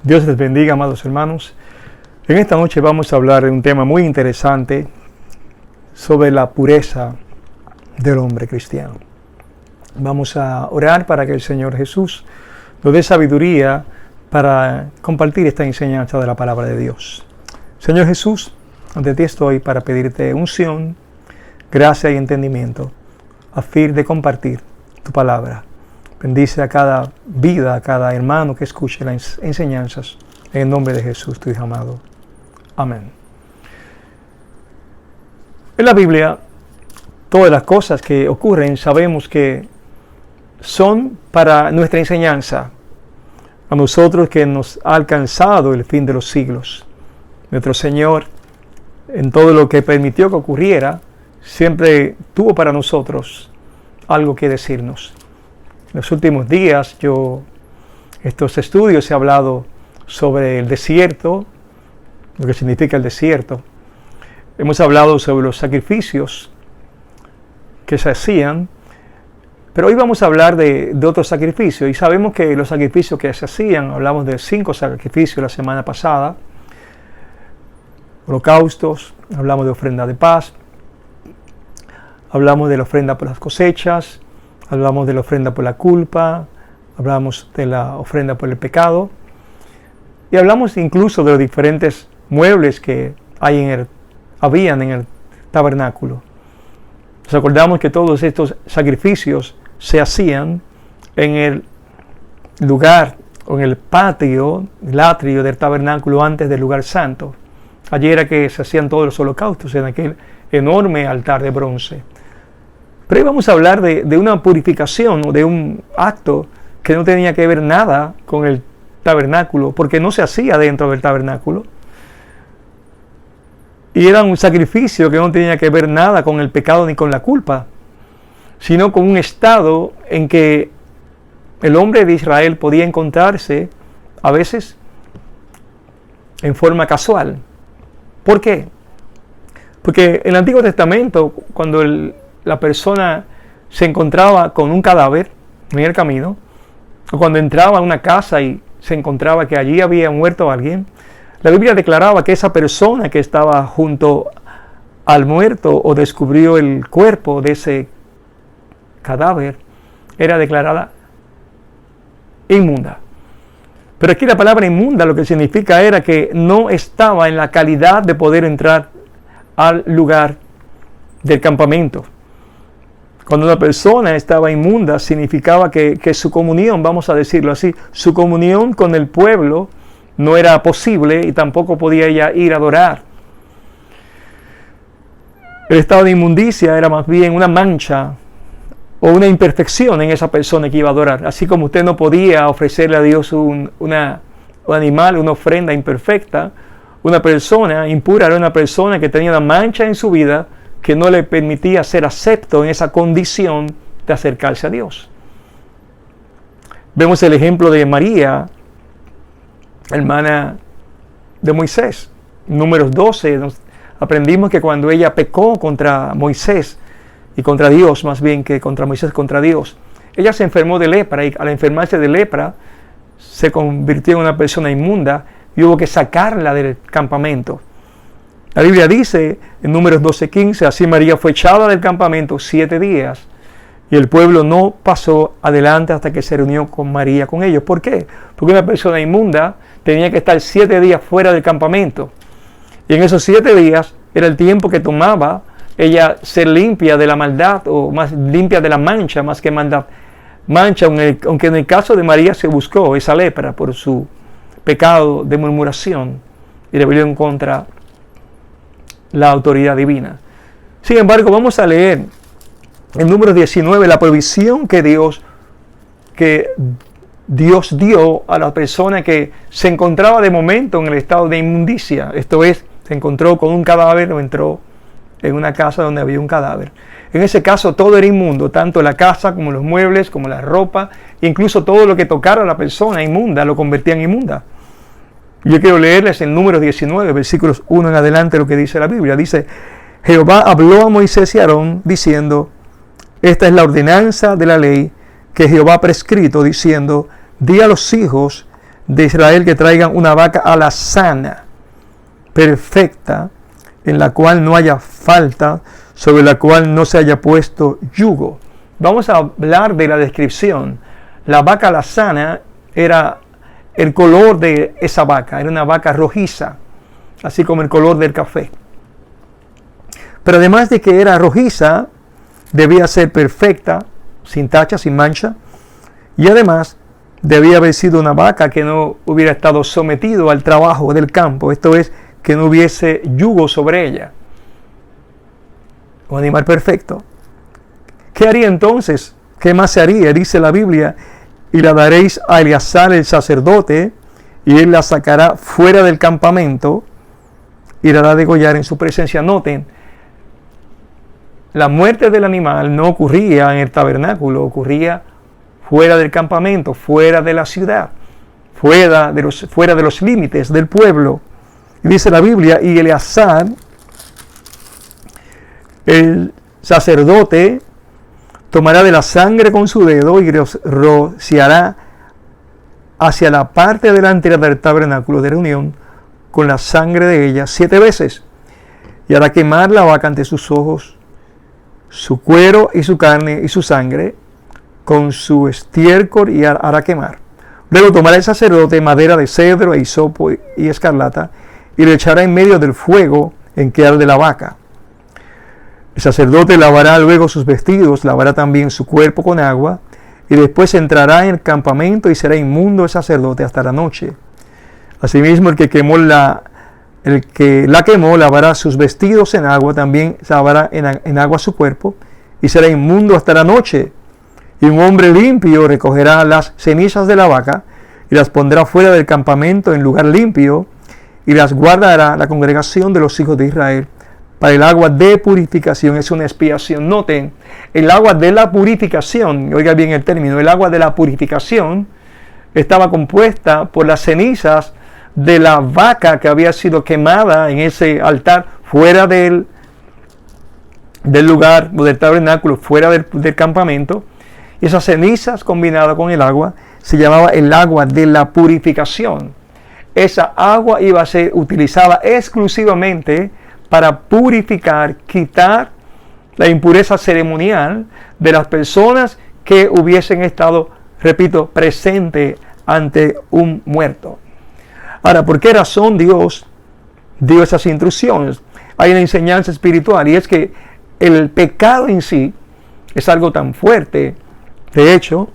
Dios les bendiga, amados hermanos. En esta noche vamos a hablar de un tema muy interesante sobre la pureza del hombre cristiano. Vamos a orar para que el Señor Jesús nos dé sabiduría para compartir esta enseñanza de la palabra de Dios. Señor Jesús, ante ti estoy para pedirte unción, gracia y entendimiento a fin de compartir tu palabra. Bendice a cada vida, a cada hermano que escuche las enseñanzas. En el nombre de Jesús, tu Hijo amado. Amén. En la Biblia, todas las cosas que ocurren sabemos que son para nuestra enseñanza. A nosotros que nos ha alcanzado el fin de los siglos. Nuestro Señor, en todo lo que permitió que ocurriera, siempre tuvo para nosotros algo que decirnos. En los últimos días, estos estudios he hablado sobre el desierto, lo que significa el desierto. Hemos hablado sobre los sacrificios que se hacían, pero hoy vamos a hablar de otros sacrificios. Y sabemos que los sacrificios que se hacían, hablamos de 5 sacrificios la semana pasada, holocaustos, hablamos de ofrenda de paz, hablamos de la ofrenda por las cosechas, hablamos de la ofrenda por la culpa, hablamos de la ofrenda por el pecado y hablamos incluso de los diferentes muebles que habían en el tabernáculo. Nos acordamos que todos estos sacrificios se hacían en el lugar o en el patio, el atrio del tabernáculo antes del lugar santo. Allí era que se hacían todos los holocaustos en aquel enorme altar de bronce. Pero hoy vamos a hablar de una purificación o de un acto que no tenía que ver nada con el tabernáculo, porque no se hacía dentro del tabernáculo. Y era un sacrificio que no tenía que ver nada con el pecado ni con la culpa, sino con un estado en que el hombre de Israel podía encontrarse a veces en forma casual. ¿Por qué? Porque en el Antiguo Testamento, cuando la persona se encontraba con un cadáver en el camino, o cuando entraba a una casa y se encontraba que allí había muerto alguien, la Biblia declaraba que esa persona que estaba junto al muerto o descubrió el cuerpo de ese cadáver era declarada inmunda. Pero aquí la palabra inmunda lo que significa era que no estaba en la calidad de poder entrar al lugar del campamento. Cuando una persona estaba inmunda, significaba que su comunión, vamos a decirlo así, su comunión con el pueblo no era posible y tampoco podía ella ir a adorar. El estado de inmundicia era más bien una mancha o una imperfección en esa persona que iba a adorar. Así como usted no podía ofrecerle a Dios un animal, una ofrenda imperfecta, una persona impura era una persona que tenía una mancha en su vida que no le permitía ser acepto en esa condición de acercarse a Dios. Vemos el ejemplo de María, hermana de Moisés. En Números 12 aprendimos que cuando ella pecó contra Moisés y contra Dios, más bien que contra Moisés, contra Dios, ella se enfermó de lepra y al enfermarse de lepra se convirtió en una persona inmunda y hubo que sacarla del campamento. La Biblia dice en Números 12:15, así María fue echada del campamento 7 días y el pueblo no pasó adelante hasta que se reunió con María con ellos. ¿Por qué? Porque una persona inmunda tenía que estar 7 días fuera del campamento. Y en esos 7 días era el tiempo que tomaba ella ser limpia de la maldad o más limpia de la mancha más que maldad. Mancha, aunque en el caso de María se buscó esa lepra por su pecado de murmuración y rebelión contra la autoridad divina. Sin embargo, vamos a leer en Números 19 la provisión que Dios dio a la persona que se encontraba de momento en el estado de inmundicia. Esto es, se encontró con un cadáver o entró en una casa donde había un cadáver. En ese caso todo era inmundo, tanto la casa como los muebles, como la ropa, incluso todo lo que tocara a la persona inmunda lo convertía en inmunda. Yo quiero leerles en Números 19, versículos 1 en adelante, lo que dice la Biblia. Dice, Jehová habló a Moisés y a Aarón diciendo, esta es la ordenanza de la ley que Jehová ha prescrito, diciendo, di a los hijos de Israel que traigan una vaca alazana, perfecta, en la cual no haya falta, sobre la cual no se haya puesto yugo. Vamos a hablar de la descripción. La vaca alazana era el color de esa vaca, era una vaca rojiza, así como el color del café. Pero además de que era rojiza, debía ser perfecta, sin tacha, sin mancha, y además debía haber sido una vaca que no hubiera estado sometido al trabajo del campo, esto es, que no hubiese yugo sobre ella. Un animal perfecto. ¿Qué haría entonces? ¿Qué más se haría? Dice la Biblia, y la daréis a Eleazar el sacerdote, y él la sacará fuera del campamento, y la hará degollar en su presencia. Noten, la muerte del animal no ocurría en el tabernáculo, ocurría fuera del campamento, fuera de la ciudad, fuera de los límites del pueblo. Y dice la Biblia, y Eleazar, el sacerdote, tomará de la sangre con su dedo y rociará hacia la parte delantera del tabernáculo de reunión con la sangre de ella 7 veces. Y hará quemar la vaca ante sus ojos, su cuero y su carne y su sangre, con su estiércol y hará quemar. Luego tomará el sacerdote madera de cedro e hisopo y escarlata y le echará en medio del fuego en que arde la vaca. El sacerdote lavará luego sus vestidos, lavará también su cuerpo con agua, y después entrará en el campamento y será inmundo el sacerdote hasta la noche. Asimismo, el que la quemó lavará sus vestidos en agua, también lavará en agua su cuerpo, y será inmundo hasta la noche. Y un hombre limpio recogerá las cenizas de la vaca, y las pondrá fuera del campamento en lugar limpio, y las guardará la congregación de los hijos de Israel. Para el agua de purificación es una expiación. Noten, el agua de la purificación, oiga bien el término, el agua de la purificación estaba compuesta por las cenizas de la vaca que había sido quemada en ese altar fuera del lugar o del tabernáculo, fuera del campamento. Y esas cenizas combinadas con el agua se llamaba el agua de la purificación. Esa agua iba a ser utilizada exclusivamente para purificar, quitar la impureza ceremonial de las personas que hubiesen estado, repito, presente ante un muerto. Ahora, ¿por qué razón Dios dio esas instrucciones? Hay una enseñanza espiritual, y es que el pecado en sí es algo tan fuerte, de hecho,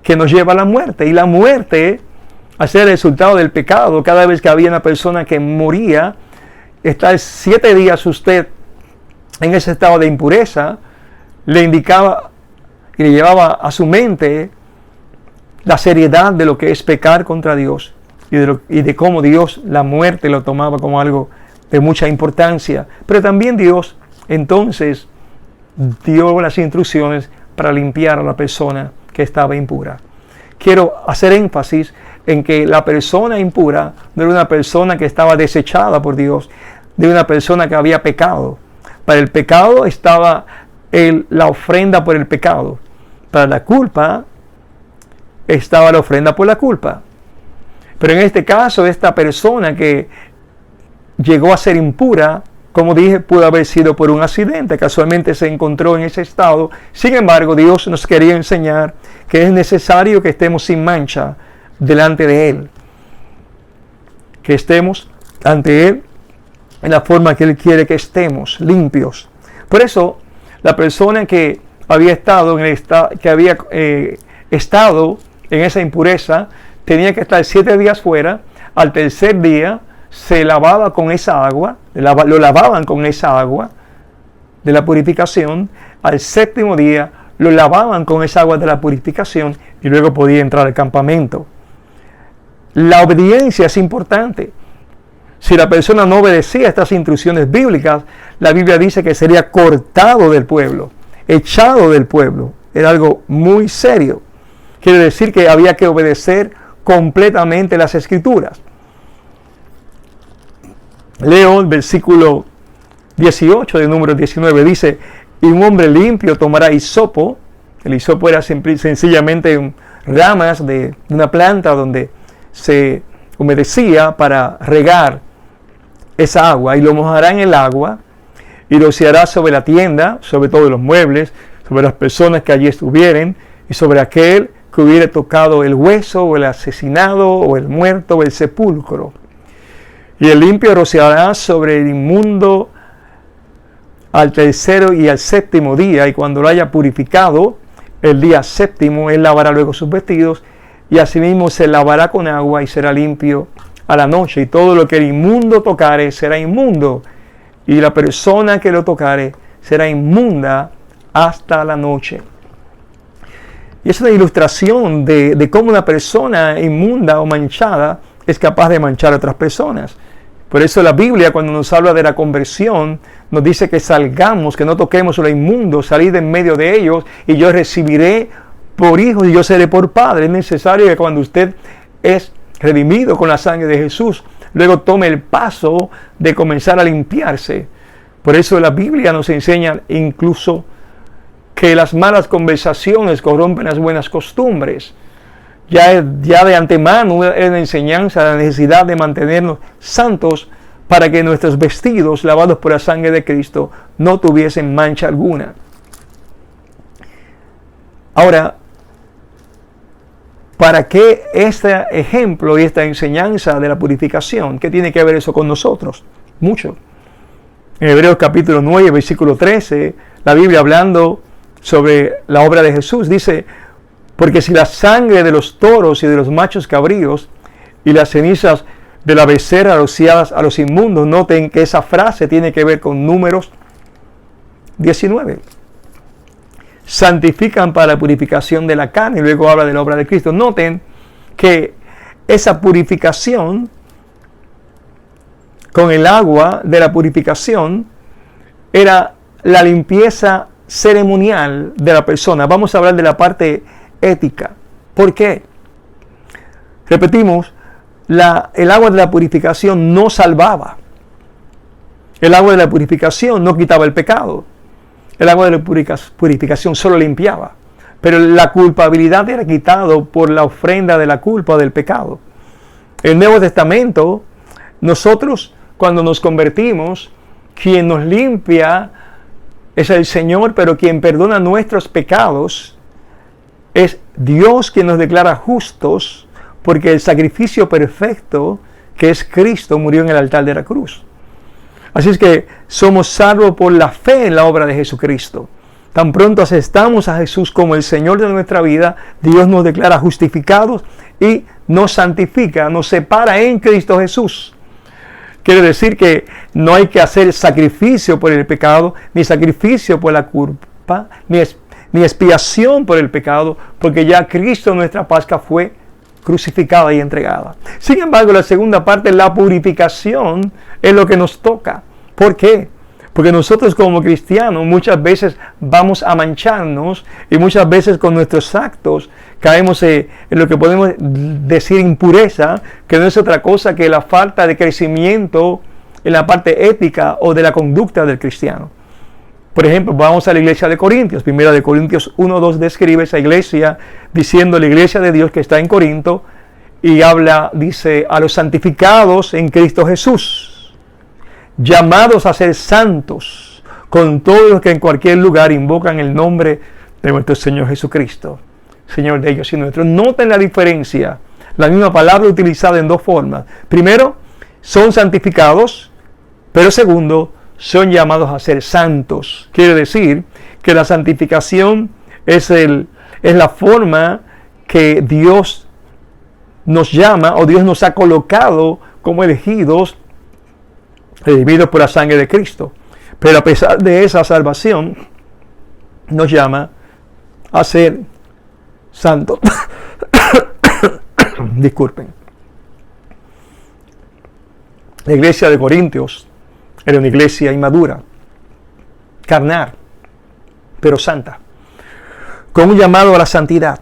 que nos lleva a la muerte. Y la muerte, al ser el resultado del pecado, cada vez que había una persona que moría, estar 7 días usted en ese estado de impureza, le indicaba y le llevaba a su mente la seriedad de lo que es pecar contra Dios y de cómo Dios la muerte lo tomaba como algo de mucha importancia. Pero también Dios entonces dio las instrucciones para limpiar a la persona que estaba impura. Quiero hacer énfasis en que la persona impura no era una persona que estaba desechada por Dios, de una persona que había pecado. Para el pecado estaba la ofrenda por el pecado. Para la culpa estaba la ofrenda por la culpa. Pero en este caso, esta persona que llegó a ser impura, como dije, pudo haber sido por un accidente. Casualmente se encontró en ese estado. Sin embargo, Dios nos quería enseñar que es necesario que estemos sin mancha delante de Él. Que estemos ante Él en la forma que Él quiere que estemos, limpios. Por eso, la persona que había estado en esa impureza tenía que estar 7 días fuera. Al tercer día se lavaba con esa agua, lo lavaban con esa agua de la purificación. Al 7º día lo lavaban con esa agua de la purificación y luego podía entrar al campamento. La obediencia es importante. Si la persona no obedecía estas instrucciones bíblicas, la Biblia dice que sería cortado del pueblo, echado del pueblo. Era algo muy serio. Quiere decir que había que obedecer completamente las Escrituras. Leo el versículo 18 de Números 19. Dice, y un hombre limpio tomará hisopo. El hisopo era sencillamente ramas de una planta donde se humedecía para regar esa agua, y lo mojará en el agua y lo rociará sobre la tienda, sobre todos los muebles, sobre las personas que allí estuvieren y sobre aquel que hubiera tocado el hueso o el asesinado o el muerto o el sepulcro. Y el limpio rociará sobre el inmundo al tercero y al séptimo día, y cuando lo haya purificado el día séptimo, él lavará luego sus vestidos, y asimismo se lavará con agua y será limpio a la noche. Y todo lo que el inmundo tocare será inmundo, y la persona que lo tocare será inmunda hasta la noche. Y es una ilustración de cómo una persona inmunda o manchada es capaz de manchar a otras personas. Por eso la Biblia, cuando nos habla de la conversión, nos dice que salgamos, que no toquemos lo inmundo, salid en medio de ellos, y yo recibiré por hijos y yo seré por padre. Es necesario que cuando usted es redimido con la sangre de Jesús, luego tome el paso de comenzar a limpiarse. Por eso la Biblia nos enseña incluso que las malas conversaciones corrompen las buenas costumbres. Ya de antemano es la enseñanza, la necesidad de mantenernos santos para que nuestros vestidos lavados por la sangre de Cristo no tuviesen mancha alguna. Ahora, ¿para qué este ejemplo y esta enseñanza de la purificación? ¿Qué tiene que ver eso con nosotros? Mucho. En Hebreos capítulo 9, versículo 13, la Biblia hablando sobre la obra de Jesús dice: porque si la sangre de los toros y de los machos cabríos y las cenizas de la becerra rociadas a los inmundos, noten que esa frase tiene que ver con Números 19. Santifican para la purificación de la carne, y luego habla de la obra de Cristo. Noten que esa purificación con el agua de la purificación era la limpieza ceremonial de la persona. Vamos a hablar de la parte ética. ¿Por qué? Repetimos, el agua de la purificación no salvaba. El agua de la purificación no quitaba el pecado. El agua de la purificación solo limpiaba. Pero la culpabilidad era quitado por la ofrenda de la culpa del pecado. En el Nuevo Testamento, nosotros cuando nos convertimos, quien nos limpia es el Señor, pero quien perdona nuestros pecados es Dios, quien nos declara justos, porque el sacrificio perfecto, que es Cristo, murió en el altar de la cruz. Así es que somos salvos por la fe en la obra de Jesucristo. Tan pronto aceptamos a Jesús como el Señor de nuestra vida, Dios nos declara justificados y nos santifica, nos separa en Cristo Jesús. Quiere decir que no hay que hacer sacrificio por el pecado, ni sacrificio por la culpa, ni expiación por el pecado, porque ya Cristo, nuestra Pascua, fue crucificada y entregada. Sin embargo, la segunda parte, la purificación, es lo que nos toca. ¿Por qué? Porque nosotros como cristianos muchas veces vamos a mancharnos, y muchas veces con nuestros actos caemos en lo que podemos decir impureza, que no es otra cosa que la falta de crecimiento en la parte ética o de la conducta del cristiano. Por ejemplo, vamos a la iglesia de Corintios. Primera de Corintios 1:2 describe esa iglesia diciendo la iglesia de Dios que está en Corinto, y habla, dice, a los santificados en Cristo Jesús, llamados a ser santos, con todos los que en cualquier lugar invocan el nombre de nuestro Señor Jesucristo, Señor de ellos y nuestros. Noten la diferencia, la misma palabra utilizada en dos formas. Primero, son santificados, pero segundo, son llamados a ser santos. Quiere decir que la santificación es la forma que Dios nos llama, o Dios nos ha colocado como elegidos, redimidos por la sangre de Cristo. Pero a pesar de esa salvación, nos llama a ser santos. Disculpen. La iglesia de Corintios era una iglesia inmadura, carnal, pero santa, con un llamado a la santidad.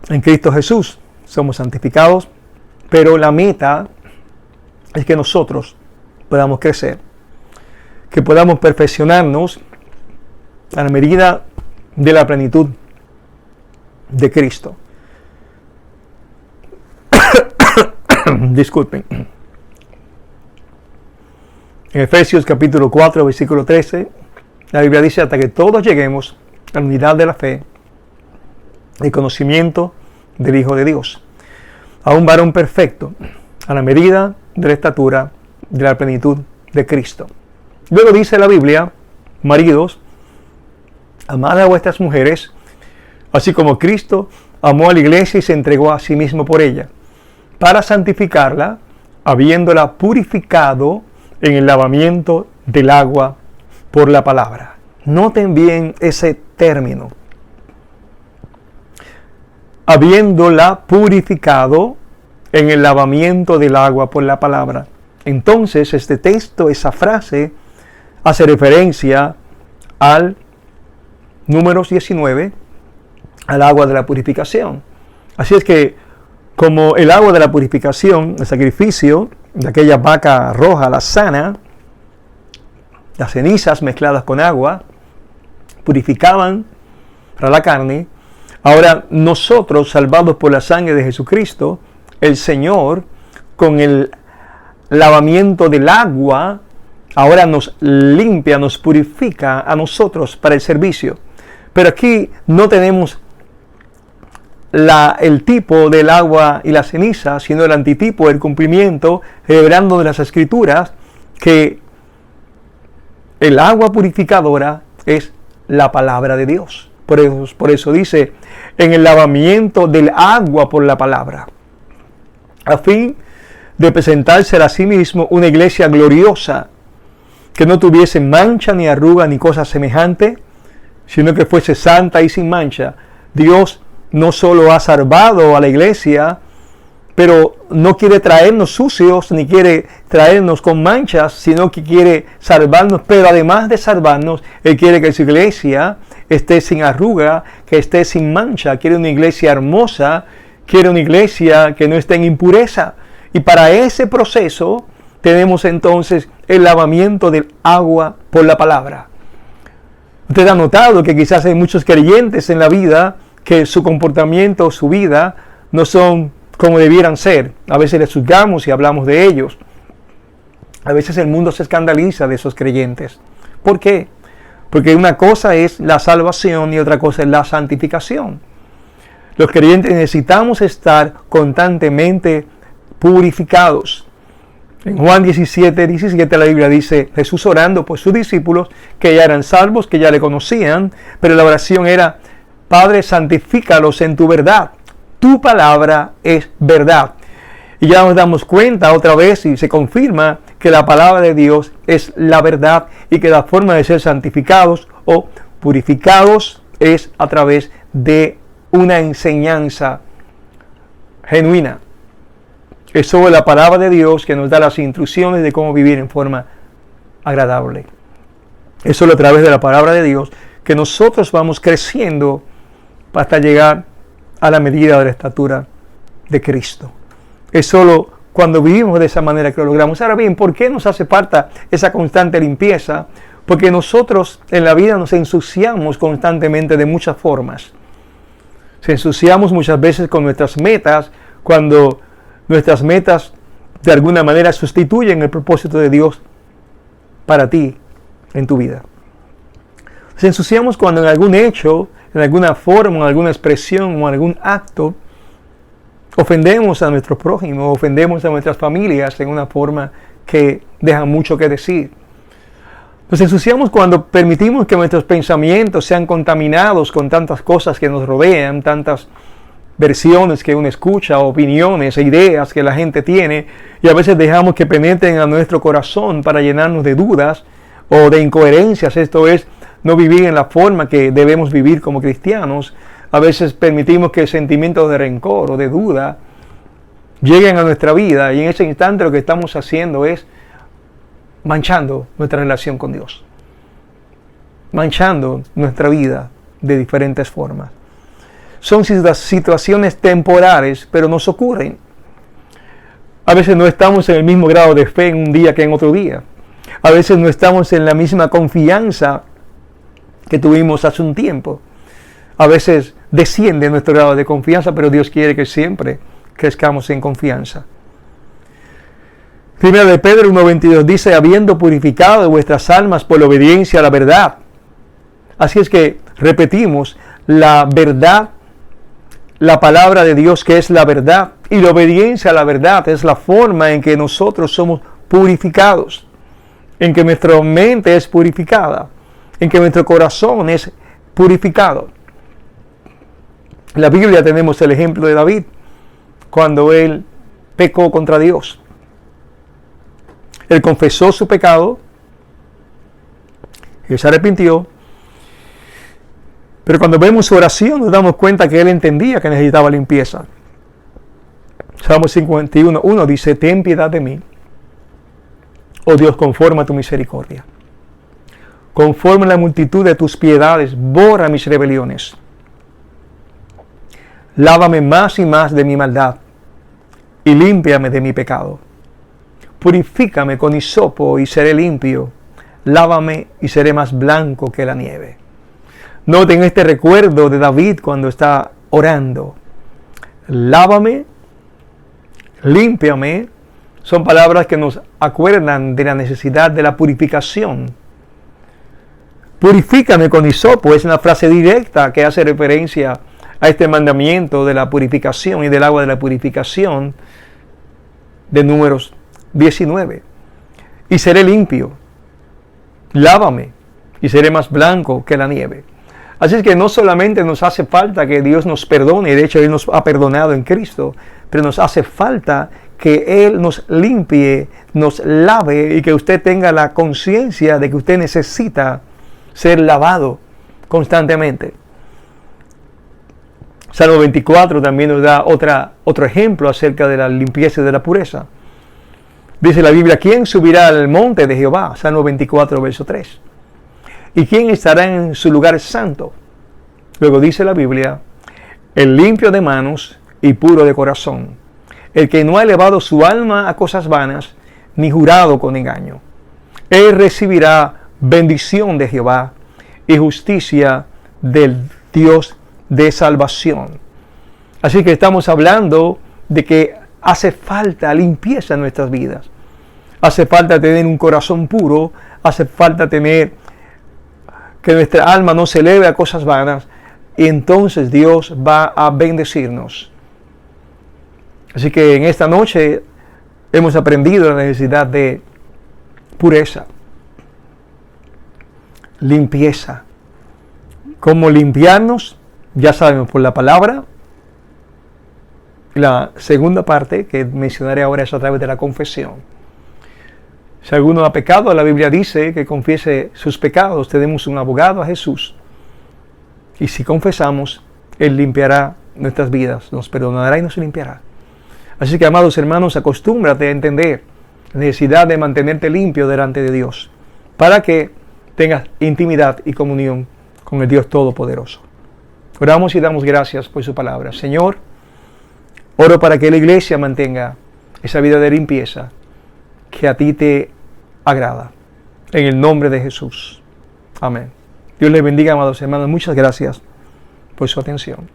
En Cristo Jesús somos santificados, pero la meta es que nosotros podamos crecer, que podamos perfeccionarnos a la medida de la plenitud de Cristo. Disculpen. En Efesios capítulo 4, versículo 13, la Biblia dice: hasta que todos lleguemos a la unidad de la fe y conocimiento del Hijo de Dios, a un varón perfecto, a la medida de la estatura de la plenitud de Cristo. Luego dice la Biblia: maridos, amad a vuestras mujeres, así como Cristo amó a la iglesia y se entregó a sí mismo por ella, para santificarla, habiéndola purificado en el lavamiento del agua por la palabra. Noten bien ese término. Habiéndola purificado en el lavamiento del agua por la palabra. Entonces, este texto, esa frase, hace referencia al Números 19, al agua de la purificación. Así es que, como el agua de la purificación, el sacrificio de aquella vaca roja, la sana, las cenizas mezcladas con agua, purificaban para la carne. Ahora nosotros, salvados por la sangre de Jesucristo, el Señor, con el lavamiento del agua, ahora nos limpia, nos purifica a nosotros para el servicio. Pero aquí no tenemos el tipo del agua y la ceniza, sino el antitipo, el cumplimiento, revelando de las Escrituras, que el agua purificadora es la palabra de Dios. Por eso dice, en el lavamiento del agua por la palabra, a fin de presentarse a sí mismo una iglesia gloriosa, que no tuviese mancha ni arruga ni cosa semejante, sino que fuese santa y sin mancha. Dios no solo ha salvado a la iglesia, pero no quiere traernos sucios, ni quiere traernos con manchas, sino que quiere salvarnos. Pero además de salvarnos, Él quiere que su iglesia esté sin arruga, que esté sin mancha. Quiere una iglesia hermosa, quiere una iglesia que no esté en impureza. Y para ese proceso tenemos entonces el lavamiento del agua por la palabra. Usted ha notado que quizás hay muchos creyentes en la vida que su comportamiento, su vida, no son como debieran ser. A veces les juzgamos y hablamos de ellos. A veces el mundo se escandaliza de esos creyentes. ¿Por qué? Porque una cosa es la salvación y otra cosa es la santificación. Los creyentes necesitamos estar constantemente purificados. En Juan 17 la Biblia dice, Jesús orando por sus discípulos, que ya eran salvos, que ya le conocían, pero la oración era: Padre, santifícalos en tu verdad. Tu palabra es verdad. Y ya nos damos cuenta otra vez y se confirma que la palabra de Dios es la verdad y que la forma de ser santificados o purificados es a través de una enseñanza genuina. Es sobre la palabra de Dios que nos da las instrucciones de cómo vivir en forma agradable. Es solo a través de la palabra de Dios que nosotros vamos creciendo hasta llegar a la medida de la estatura de Cristo. Es solo cuando vivimos de esa manera que lo logramos. Ahora bien, ¿por qué nos hace falta esa constante limpieza? Porque nosotros en la vida nos ensuciamos constantemente de muchas formas. Se ensuciamos muchas veces con nuestras metas, cuando nuestras metas de alguna manera sustituyen el propósito de Dios para ti en tu vida. Nos ensuciamos cuando en algún hecho, en alguna forma, en alguna expresión o en algún acto ofendemos a nuestro prójimo, ofendemos a nuestras familias en una forma que deja mucho que decir. Nos ensuciamos cuando permitimos que nuestros pensamientos sean contaminados con tantas cosas que nos rodean, tantas versiones que uno escucha, opiniones e ideas que la gente tiene, y a veces dejamos que penetren a nuestro corazón para llenarnos de dudas o de incoherencias. Esto es, no vivir en la forma que debemos vivir como cristianos. A veces permitimos que sentimientos de rencor o de duda lleguen a nuestra vida, y en ese instante lo que estamos haciendo es manchando nuestra relación con Dios, manchando nuestra vida de diferentes formas. Son situaciones temporales, pero nos ocurren. A veces no estamos en el mismo grado de fe en un día que en otro día. A veces no estamos en la misma confianza que tuvimos hace un tiempo. A veces desciende nuestro grado de confianza, pero Dios quiere que siempre crezcamos en confianza. Primera de Pedro 1:22 dice, habiendo purificado vuestras almas por la obediencia a la verdad. Así es que repetimos, la verdad, la palabra de Dios que es la verdad, y la obediencia a la verdad es la forma en que nosotros somos purificados, en que nuestra mente es purificada, en que nuestro corazón es purificado. En la Biblia tenemos el ejemplo de David, cuando él pecó contra Dios. Él confesó su pecado, él se arrepintió, pero cuando vemos su oración nos damos cuenta que él entendía que necesitaba limpieza. Salmo 51:1 dice, ten piedad de mí, oh Dios, conforme a tu misericordia. Conforme a la multitud de tus piedades, borra mis rebeliones. Lávame más y más de mi maldad, y límpiame de mi pecado. Purifícame con hisopo y seré limpio. Lávame y seré más blanco que la nieve. Noten este recuerdo de David cuando está orando. Lávame, límpiame. Son palabras que nos acuerdan de la necesidad de la purificación. Purifícame con hisopo es una frase directa que hace referencia a este mandamiento de la purificación y del agua de la purificación de Números 19. Y seré limpio. Lávame y seré más blanco que la nieve. Así es que no solamente nos hace falta que Dios nos perdone, de hecho Él nos ha perdonado en Cristo, pero nos hace falta que Él nos limpie, nos lave y que usted tenga la conciencia de que usted necesita ser lavado constantemente. Salmo 24 también nos da otro ejemplo acerca de la limpieza y de la pureza. Dice la Biblia, ¿quién subirá al monte de Jehová? Salmo 24, verso 3. ¿Y quién estará en su lugar santo? Luego dice la Biblia, el limpio de manos y puro de corazón, el que no ha elevado su alma a cosas vanas, ni jurado con engaño. Él recibirá bendición de Jehová y justicia del Dios de salvación. Así que estamos hablando de que hace falta limpieza en nuestras vidas. Hace falta tener un corazón puro, hace falta tener que nuestra alma no se eleve a cosas vanas, y entonces Dios va a bendecirnos. Así que en esta noche hemos aprendido la necesidad de pureza, limpieza. ¿Cómo limpiarnos? Ya sabemos, por la palabra. La segunda parte que mencionaré ahora es a través de la confesión. Si alguno ha pecado, la Biblia dice que confiese sus pecados. Tenemos un abogado, a Jesús. Y si confesamos, Él limpiará nuestras vidas, nos perdonará y nos limpiará. Así que, amados hermanos, acostúmbrate a entender la necesidad de mantenerte limpio delante de Dios, para que tengas intimidad y comunión con el Dios Todopoderoso. Oramos y damos gracias por su palabra. Señor, oro para que la iglesia mantenga esa vida de limpieza que a ti te agrada. En el nombre de Jesús. Amén. Dios les bendiga, amados hermanos. Muchas gracias por su atención.